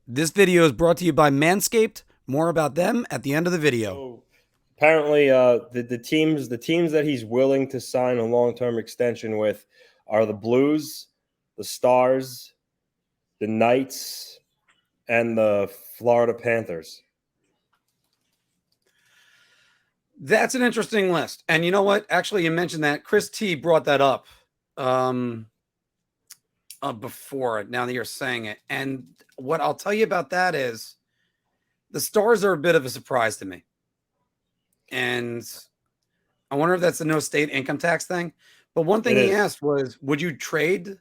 This video is brought to you by Manscaped. More about them at the end of the video. So apparently, the teams that he's willing to sign a long-term extension with are the Blues, the Stars, the Knights, and the Florida Panthers. That's an interesting list. And you know what? Actually, you mentioned that. Chris T brought that up before, now that you're saying it. And what I'll tell you about that is the Stars are a bit of a surprise to me. And I wonder if that's a no state income tax thing. But one thing he asked was, would you trade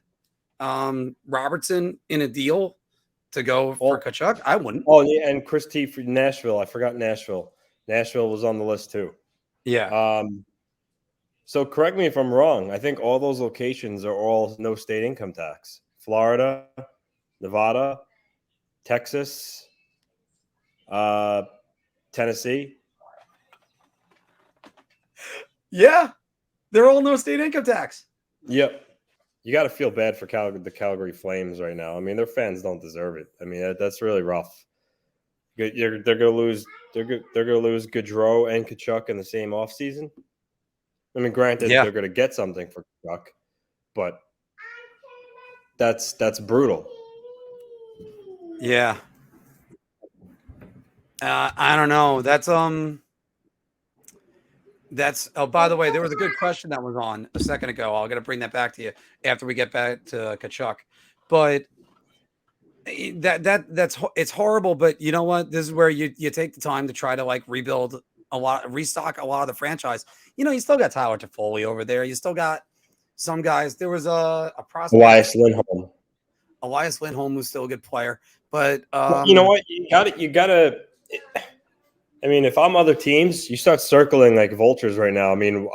Robertson in a deal to go for Tkachuk? I wouldn't. Oh, yeah, and Chris T for Nashville. I forgot Nashville. Nashville was on the list too. Yeah. So correct me if I'm wrong. I think all those locations are all no state income tax. Florida, Nevada, Texas, Tennessee. Yeah. They're all no state income tax. Yep. You got to feel bad for the Calgary Flames right now. I mean, their fans don't deserve it. I mean, that's really rough. They're going to lose. They're going to lose Gaudreau and Tkachuk in the same offseason. I mean, granted, they're going to get something for Tkachuk, but that's brutal. Yeah. I don't know. That's oh, by the way, there was a good question that was on a second ago. I'm going to bring that back to you after we get back to Tkachuk. But that's it's horrible. But you know what? This is where you take the time to try to like rebuild restock a lot of the franchise. You know, you still got Tyler Toffoli over there. You still got some guys. There was a prospect, Elias Lindholm, who's still a good player. But you know what? You got to. I mean, if I'm other teams, you start circling like vultures right now. I mean,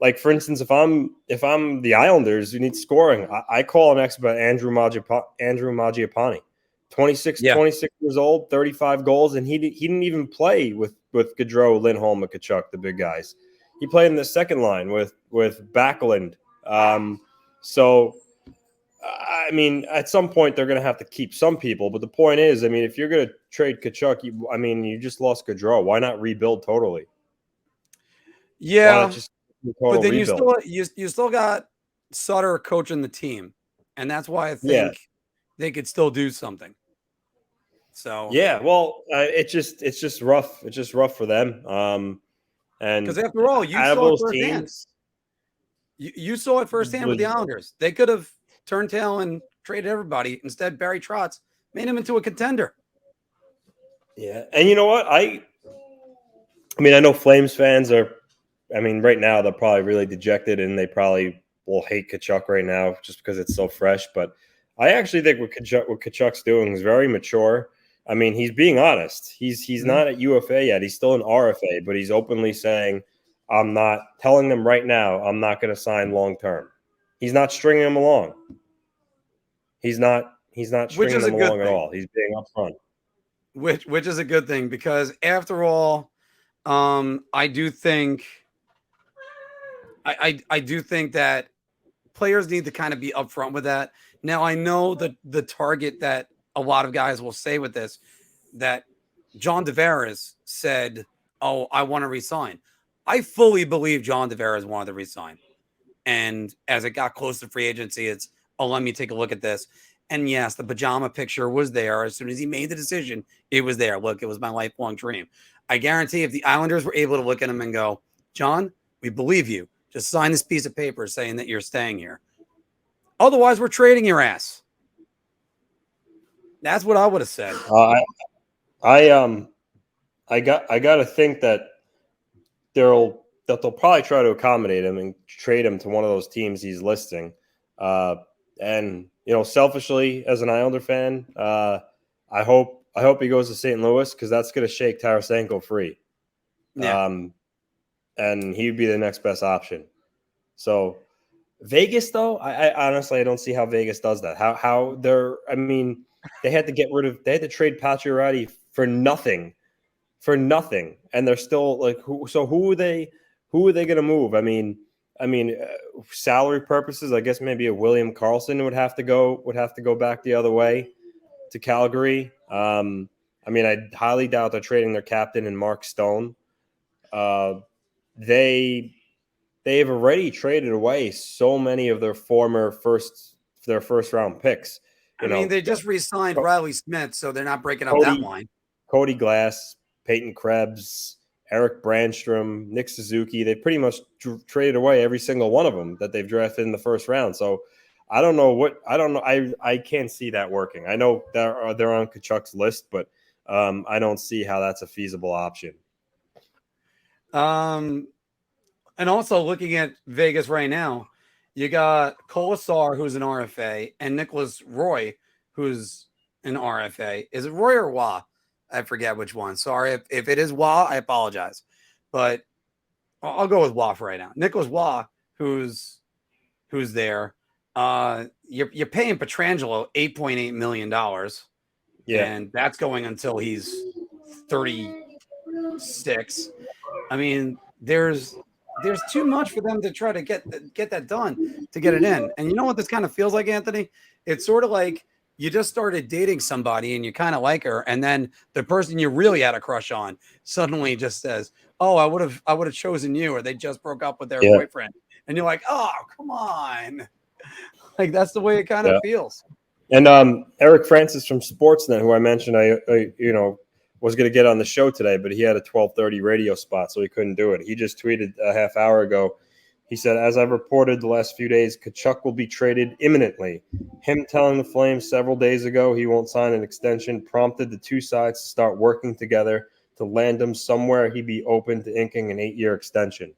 like for instance, if I'm the Islanders, you need scoring. I call an expert Andrew Mangiapane, 26 years old, 35 goals, and he didn't even play with Gaudreau, Lindholm, and Tkachuk, the big guys. He played in the second line with Backlund. So. I mean, at some point they're going to have to keep some people, but the point is, I mean, if you're going to trade Tkachuk, you just lost Gaudreau. Why not rebuild totally? Yeah, but then you still got Sutter coaching the team, and that's why I think they could still do something. So yeah, well, it's just rough. It's just rough for them. And because after all, you saw it firsthand. You saw it firsthand with the Islanders. They could have turned tail and traded everybody. Instead, Barry Trotz made him into a contender. Yeah, and you know what? I mean, I know Flames fans are. I mean, right now they're probably really dejected, and they probably will hate Tkachuk right now just because it's so fresh. But I actually think what Tkachuk's doing is very mature. I mean, he's being honest. He's not at UFA yet. He's still an RFA, but he's openly saying, "I'm not telling them right now. I'm not going to sign long term." He's not stringing them along. He's not stringing them along at all. He's being upfront. Which is a good thing because after all, I do think I do think that players need to kind of be upfront with that. Now I know that the target that a lot of guys will say with this, that John Tavares said, "Oh, I want to resign." I fully believe John Tavares wanted to resign. And as it got close to free agency, it's, oh, let me take a look at this. And yes, the pajama picture was there. As soon as he made the decision, it was there. Look, it was my lifelong dream. I guarantee if the Islanders were able to look at him and go, "John, we believe you. Just sign this piece of paper saying that you're staying here. Otherwise, we're trading your ass." That's what I would have said. I got to think that they'll probably try to accommodate him and trade him to one of those teams he's listing. And you know, selfishly as an Islander fan, I hope he goes to St. Louis because that's going to shake Tarasenko free. Yeah. And he'd be the next best option. So Vegas, though, I honestly don't see how Vegas does that. How they're, I mean, they had to trade Pacioretty for nothing, and they're still like, who are they going to move? I mean, salary purposes, I guess maybe a William Karlsson would have to go back the other way to Calgary. I mean, I highly doubt they're trading their captain and Mark Stone. They've already traded away so many of their first round picks. I mean, they just re-signed Riley Smith, so they're not breaking up that line. Cody Glass, Peyton Krebs, Eric Brandstrom, Nick Suzuki. They pretty much traded away every single one of them that they've drafted in the first round. So I don't know. I can't see that working. I know they're on Tkachuk's list, but I don't see how that's a feasible option. And also looking at Vegas right now, you got Colasar, who's an RFA, and Nicholas Roy, who's an RFA. Is it Roy or Wah? I forget which one. Sorry. If it is Wah, I apologize. But I'll go with Wah for right now. Nicholas Wah, who's there. You're paying Pietrangelo $8.8 million. Yeah. And that's going until he's 36. I mean, there's too much for them to try to get that done to get it in. And you know what this kind of feels like, Anthony? It's sort of like you just started dating somebody and you kind of like her, and then the person you really had a crush on suddenly just says, "Oh, I would have chosen you," or they just broke up with their boyfriend, and you're like, "Oh, come on!" Like that's the way it kind of feels. And Eric Francis from Sportsnet, who I mentioned, I was going to get on the show today, but he had a 12:30 radio spot, so he couldn't do it. He just tweeted a half hour ago. He said, "As I've reported the last few days, Tkachuk will be traded imminently. Him telling the Flames several days ago he won't sign an extension prompted the two sides to start working together to land him somewhere he'd be open to inking an 8-year extension."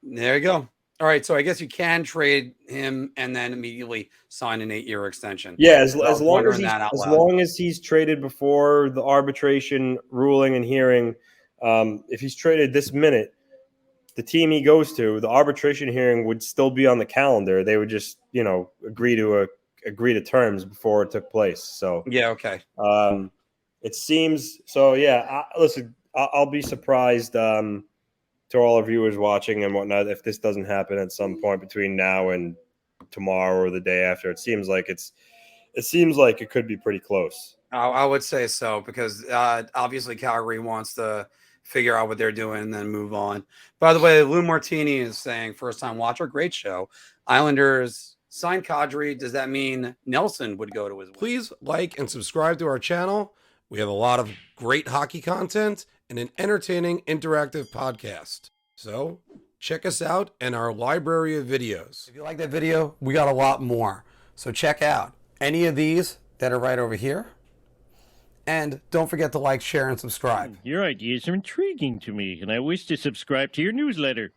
There you go. All right, so I guess you can trade him and then immediately sign an 8-year extension. Yeah, as long as he's traded before the arbitration ruling and hearing, if he's traded this minute, the team he goes to, the arbitration hearing would still be on the calendar. They would just, agree to terms before it took place. So yeah, okay. It seems so. Yeah, listen, I'll be surprised. To all our viewers watching and whatnot, if this doesn't happen at some point between now and tomorrow or the day after. It seems like it could be pretty close. I would say so, because obviously Calgary wants to figure out what they're doing and then move on. By the way, Lou Martini is saying, first time watcher, great show. Islanders sign Kadri. Does that mean Nelson would go to his? Please like and subscribe to our channel. We have a lot of great hockey content and an entertaining interactive podcast. So check us out and our library of videos. If you like that video, we got a lot more. So check out any of these that are right over here. And don't forget to like, share, and subscribe. Your ideas are intriguing to me, and I wish to subscribe to your newsletter.